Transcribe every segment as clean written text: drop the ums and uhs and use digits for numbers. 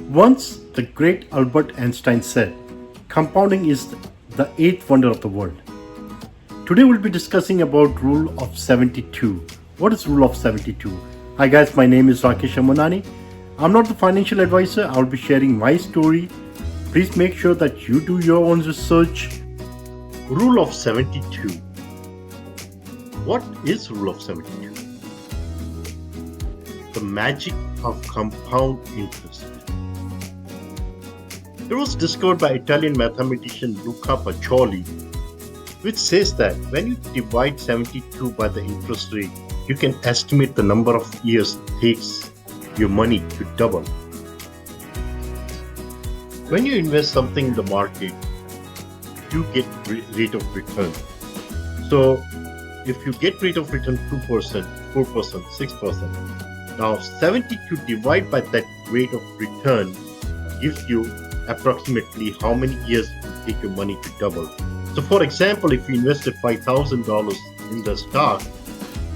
Once the great Albert Einstein said, compounding is the eighth wonder of the world. Today we'll be discussing about rule of 72. What is rule of 72? Hi guys, my name is Rakesh Amanani. I'm not the financial advisor. I'll be sharing my story. Please make sure that you do your own research. Rule of 72. What is rule of 72? The magic of compound interest. It was discovered by Italian mathematician Luca Pacioli, which says that when you divide 72 by the interest rate, you can estimate the number of years it takes your money to double. When you invest something in the market, you get rate of return. So if you get rate of return 2%, 4%, 6%, now 72 divided by that rate of return gives you approximately how many years it will take your money to double. So for example, if you invested $5,000 in the stock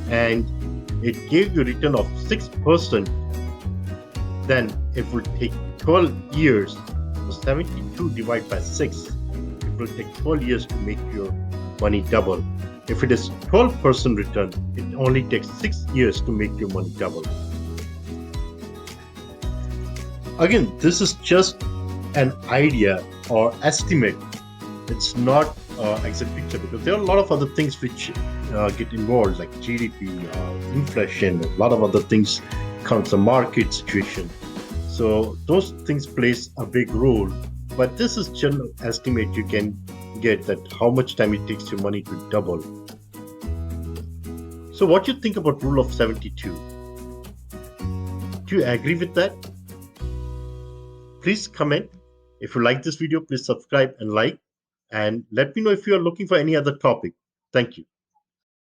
and it gave you a return of 6%, then it will take 12 years. So 72 divided by 6, it will take 12 years to make your money double. If it is 12% return, it only takes 6 years to make your money double. Again, this is just an idea or estimate. It's not exact picture, because there are a lot of other things which get involved, like GDP, inflation, a lot of other things comes the market situation. So those things plays a big role. But this is general estimate you can get that how much time it takes your money to double. So what do you think about rule of 72? Do you agree with that? Please comment. If you like this video, please subscribe and like, and let me know if you are looking for any other topic. Thank you.